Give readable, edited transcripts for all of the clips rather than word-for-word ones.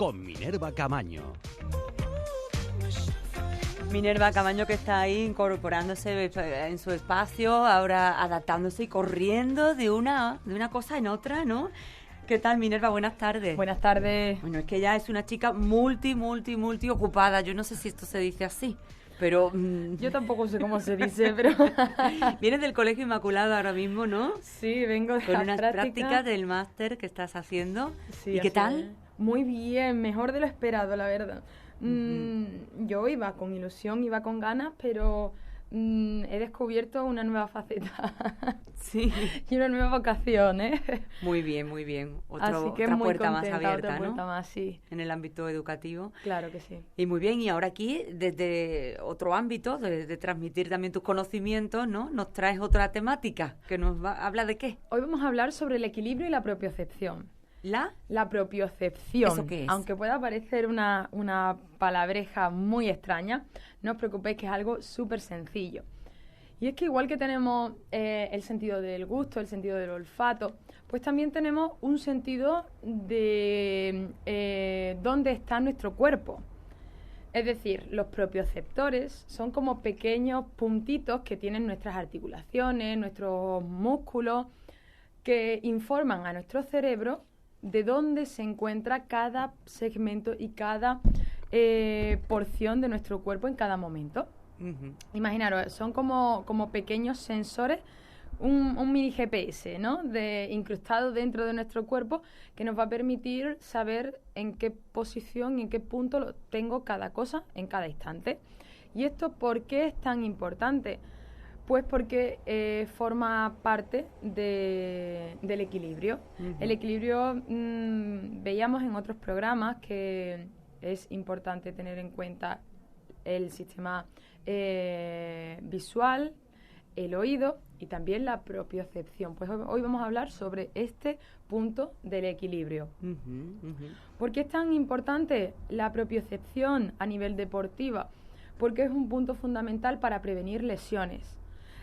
con Minerva Camaño. Minerva Camaño, que está ahí incorporándose en su espacio, ahora adaptándose y corriendo de una cosa en otra, ¿no? ¿Qué tal, Minerva? Buenas tardes. Buenas tardes. Bueno, es que ella es una chica multi ocupada. Yo no sé si esto se dice así, pero... Yo tampoco sé cómo se dice, pero... Vienes del Colegio Inmaculado ahora mismo, ¿no? Sí, vengo de con la unas práctica. prácticas del máster que estás haciendo. Sí, ¿y qué tal? Es. Muy bien, mejor de lo esperado, la verdad. Yo iba con ilusión, iba con ganas, pero he descubierto una nueva faceta. Sí. Y una nueva vocación, ¿eh? Muy bien, muy bien. Así que otra muy puerta contenta, más abierta, otra puerta ¿no? más, sí. En el ámbito educativo. Claro que sí. Y muy bien, y ahora aquí, desde otro ámbito, de transmitir también tus conocimientos, ¿no? Nos traes otra temática, que habla de qué. Hoy vamos a hablar sobre el equilibrio y la propiocepción. La propiocepción. ¿Eso qué es? Aunque pueda parecer una palabreja muy extraña, no os preocupéis que es algo súper sencillo. Y es que igual que tenemos el sentido del gusto, el sentido del olfato, pues también tenemos un sentido de dónde está nuestro cuerpo. Es decir, los propioceptores son como pequeños puntitos que tienen nuestras articulaciones, nuestros músculos, que informan a nuestro cerebro de dónde se encuentra cada segmento y cada porción de nuestro cuerpo en cada momento. Uh-huh. Imaginaros, son como pequeños sensores, un mini GPS, ¿no? Incrustado dentro de nuestro cuerpo, que nos va a permitir saber en qué posición y en qué punto tengo cada cosa en cada instante. ¿Y esto por qué es tan importante? Pues porque forma parte del equilibrio. Uh-huh. El equilibrio, veíamos en otros programas que es importante tener en cuenta el sistema visual, el oído y también la propiocepción. Pues hoy vamos a hablar sobre este punto del equilibrio. Uh-huh, uh-huh. ¿Por qué es tan importante la propiocepción a nivel deportiva? Porque es un punto fundamental para prevenir lesiones.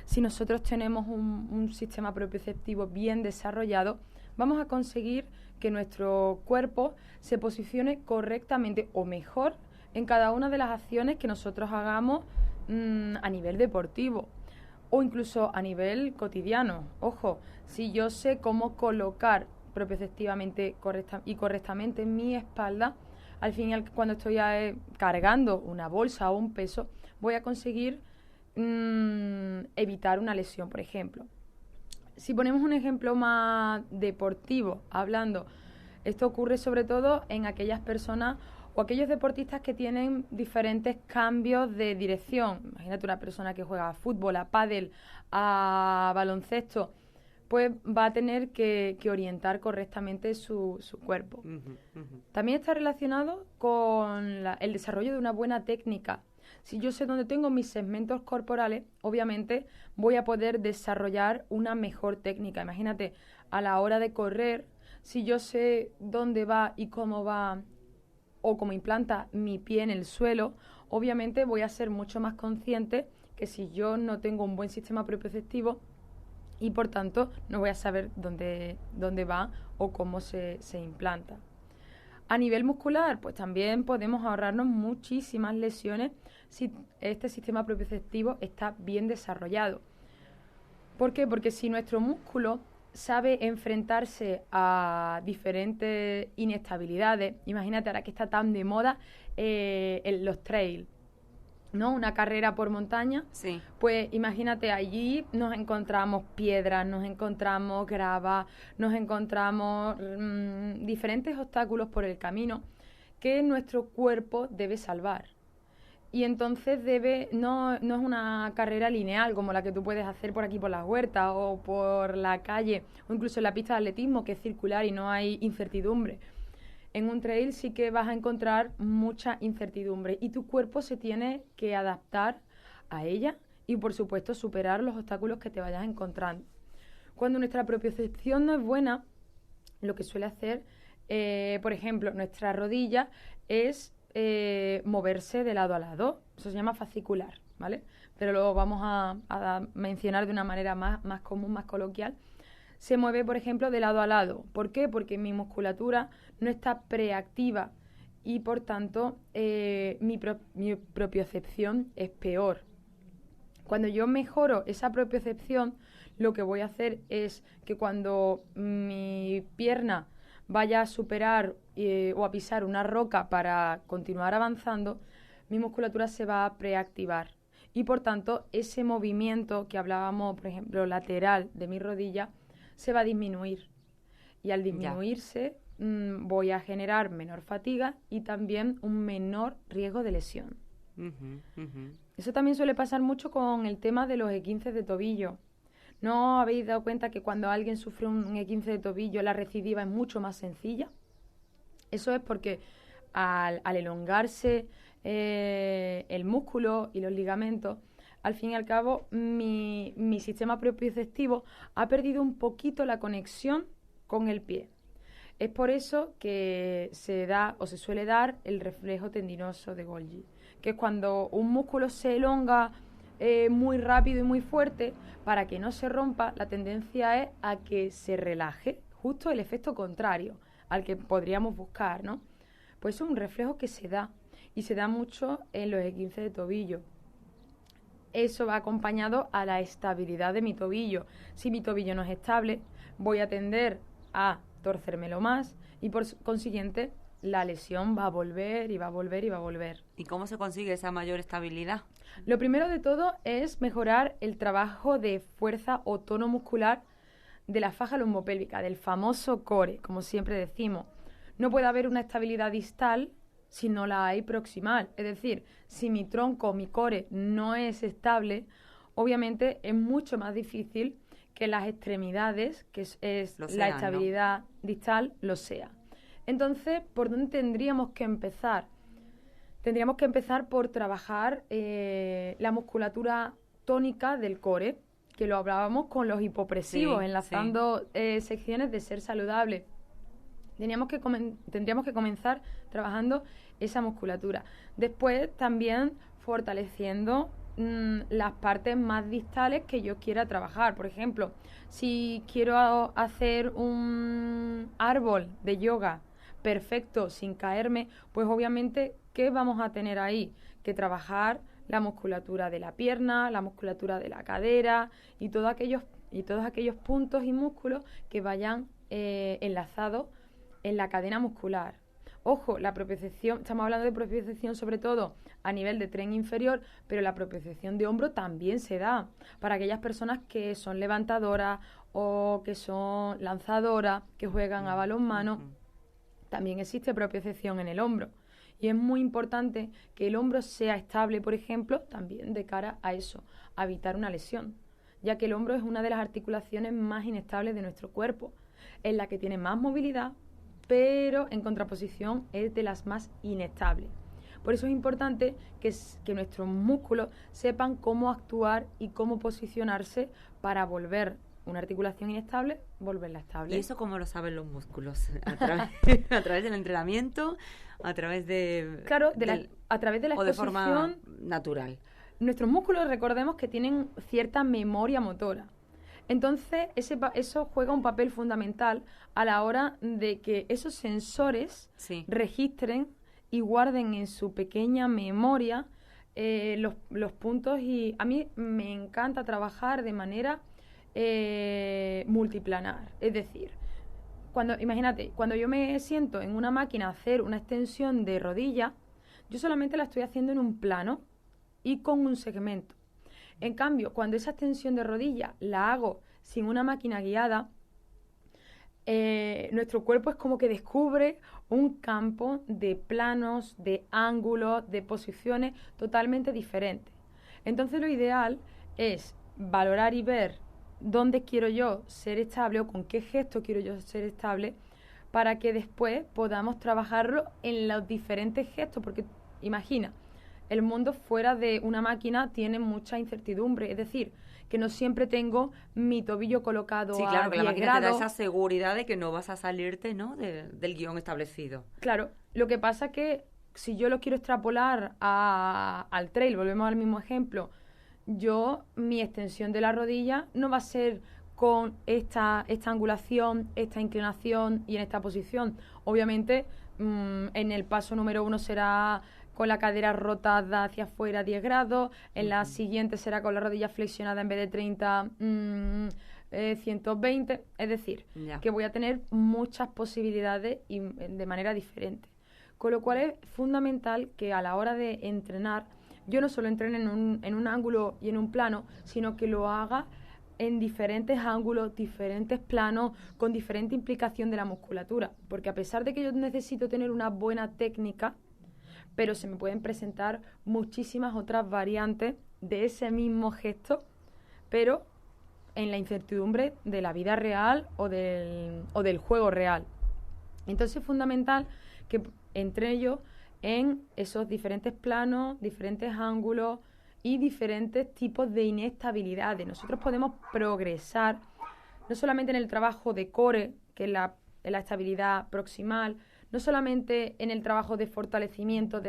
Si nosotros tenemos un sistema propioceptivo bien desarrollado, vamos a conseguir que nuestro cuerpo se posicione correctamente o mejor en cada una de las acciones que nosotros hagamos a nivel deportivo o incluso a nivel cotidiano. Ojo, si yo sé cómo colocar propioceptivamente y correctamente mi espalda, al final cuando estoy cargando una bolsa o un peso, voy a conseguir evitar una lesión, por ejemplo. Si ponemos un ejemplo más deportivo, hablando, esto ocurre sobre todo en aquellas personas o aquellos deportistas que tienen diferentes cambios de dirección. Imagínate una persona que juega a fútbol, a pádel, a baloncesto, pues va a tener que orientar correctamente su cuerpo. Uh-huh, uh-huh. También está relacionado con el desarrollo de una buena técnica. Si yo sé dónde tengo mis segmentos corporales, obviamente voy a poder desarrollar una mejor técnica. Imagínate, a la hora de correr, si yo sé dónde va y cómo va o cómo implanta mi pie en el suelo, obviamente voy a ser mucho más consciente que si yo no tengo un buen sistema propioceptivo y por tanto no voy a saber dónde va o cómo se implanta. A nivel muscular, pues también podemos ahorrarnos muchísimas lesiones si este sistema propioceptivo está bien desarrollado. ¿Por qué? Porque si nuestro músculo sabe enfrentarse a diferentes inestabilidades, imagínate ahora que está tan de moda los trails, ¿no? Una carrera por montaña. Sí. Pues imagínate, allí nos encontramos piedras, nos encontramos grava, nos encontramos diferentes obstáculos por el camino que nuestro cuerpo debe salvar. Y entonces no es una carrera lineal como la que tú puedes hacer por aquí por las huertas o por la calle o incluso en la pista de atletismo, que es circular y no hay incertidumbre. En un trail sí que vas a encontrar mucha incertidumbre y tu cuerpo se tiene que adaptar a ella y, por supuesto, superar los obstáculos que te vayas encontrando. Cuando nuestra propiocepción no es buena, lo que suele hacer, por ejemplo, nuestra rodilla es moverse de lado a lado. Eso se llama fascicular, ¿vale? Pero lo vamos a mencionar de una manera más común, más coloquial. Se mueve, por ejemplo, de lado a lado. ¿Por qué? Porque mi musculatura no está preactiva y por tanto mi propiocepción es peor. Cuando yo mejoro esa propiocepción, lo que voy a hacer es que cuando mi pierna vaya a superar o a pisar una roca para continuar avanzando, mi musculatura se va a preactivar. Y por tanto, ese movimiento que hablábamos, por ejemplo, lateral de mi rodilla, se va a disminuir. Y al disminuirse, voy a generar menor fatiga y también un menor riesgo de lesión. Eso también suele pasar mucho con el tema de los esguinces de tobillo. ¿No habéis dado cuenta que cuando alguien sufre un esguince de tobillo, la recidiva es mucho más sencilla? Eso es porque al elongarse el músculo y los ligamentos, al fin y al cabo mi sistema propioceptivo ha perdido un poquito la conexión con el pie. Es por eso que se da o se suele dar el reflejo tendinoso de Golgi, que es cuando un músculo se elonga muy rápido y muy fuerte. Para que no se rompa, la tendencia es a que se relaje, justo el efecto contrario al que podríamos buscar, ¿no? Pues es un reflejo que se da, y se da mucho en los esguinces de tobillo. Eso va acompañado a la estabilidad de mi tobillo. Si mi tobillo no es estable, voy a tender a torcérmelo más y por consiguiente la lesión va a volver y va a volver y va a volver. ¿Y cómo se consigue esa mayor estabilidad? Lo primero de todo es mejorar el trabajo de fuerza o tono muscular de la faja lombopélvica, del famoso core, como siempre decimos. No puede haber una estabilidad distal si no la hay proximal. Es decir, si mi tronco, mi core no es estable, obviamente es mucho más difícil que las extremidades, que es la estabilidad distal, lo sea. Entonces, ¿por dónde tendríamos que empezar? Tendríamos que empezar por trabajar la musculatura tónica del core, que lo hablábamos con los hipopresivos, enlazando secciones de ser saludable. Tendríamos que comenzar trabajando esa musculatura. Después también fortaleciendo las partes más distales que yo quiera trabajar. Por ejemplo, si quiero hacer un árbol de yoga perfecto sin caerme, pues obviamente, ¿qué vamos a tener ahí? Que trabajar la musculatura de la pierna, la musculatura de la cadera y todos aquellos puntos y músculos que vayan enlazados en la cadena muscular. Ojo, la propiocepción, estamos hablando de propiocepción sobre todo a nivel de tren inferior, pero la propiocepción de hombro también se da para aquellas personas que son levantadoras o que son lanzadoras, que juegan a balonmano. También existe propiocepción en el hombro. Y es muy importante que el hombro sea estable, por ejemplo, también de cara a eso, a evitar una lesión, ya que el hombro es una de las articulaciones más inestables de nuestro cuerpo, es la que tiene más movilidad, pero en contraposición es de las más inestables. Por eso es importante que nuestros músculos sepan cómo actuar y cómo posicionarse para volver una articulación inestable, volverla estable. ¿Y eso cómo lo saben los músculos? ¿A través del entrenamiento? ¿A través de...? Claro, a través de la exposición. ¿O de forma natural? Nuestros músculos, recordemos que tienen cierta memoria motora. Entonces, eso juega un papel fundamental a la hora de que esos sensores registren y guarden en su pequeña memoria los puntos. Y a mí me encanta trabajar de manera multiplanar. Es decir, imagínate, cuando yo me siento en una máquina a hacer una extensión de rodilla, yo solamente la estoy haciendo en un plano y con un segmento. En cambio, cuando esa extensión de rodilla la hago sin una máquina guiada, nuestro cuerpo es como que descubre un campo de planos, de ángulos, de posiciones totalmente diferentes. Entonces lo ideal es valorar y ver dónde quiero yo ser estable o con qué gesto quiero yo ser estable para que después podamos trabajarlo en los diferentes gestos, porque imagina, el mundo fuera de una máquina tiene mucha incertidumbre, es decir, que no siempre tengo mi tobillo colocado a 10 claro, que la máquina grados. te da esa seguridad de que no vas a salirte, ¿no?, del guión establecido. Claro, lo que pasa es que si yo lo quiero extrapolar al trail, volvemos al mismo ejemplo, mi extensión de la rodilla no va a ser con esta angulación, esta inclinación y en esta posición. Obviamente, en el paso número 1 será con la cadera rotada hacia afuera 10 grados, en la siguiente será con la rodilla flexionada en vez de 30, 120, es decir, que voy a tener muchas posibilidades y de manera diferente. Con lo cual es fundamental que a la hora de entrenar, yo no solo entrene en un ángulo y en un plano, sino que lo haga en diferentes ángulos, diferentes planos, con diferente implicación de la musculatura. Porque a pesar de que yo necesito tener una buena técnica, pero se me pueden presentar muchísimas otras variantes de ese mismo gesto, pero en la incertidumbre de la vida real o del juego real. Entonces es fundamental que entre ellos en esos diferentes planos, diferentes ángulos y diferentes tipos de inestabilidades. Nosotros podemos progresar no solamente en el trabajo de core, que es la estabilidad proximal, no solamente en el trabajo de fortalecimiento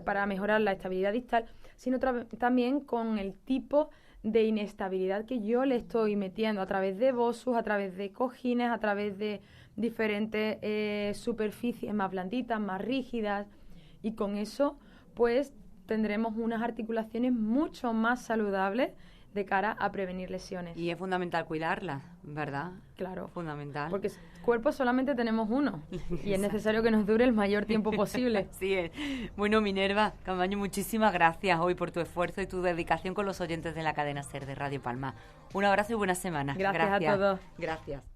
para mejorar la estabilidad distal, sino también con el tipo de inestabilidad que yo le estoy metiendo a través de bosus, a través de cojines, a través de diferentes superficies más blanditas, más rígidas, y con eso pues tendremos unas articulaciones mucho más saludables de cara a prevenir lesiones. Y es fundamental cuidarlas, ¿verdad? Claro. Fundamental. Porque cuerpo solamente tenemos uno y es necesario que nos dure el mayor tiempo posible. Así es. Bueno, Minerva Camaño, muchísimas gracias hoy por tu esfuerzo y tu dedicación con los oyentes de la cadena SER de Radio Palma. Un abrazo y buena semana. Gracias a todos. Gracias.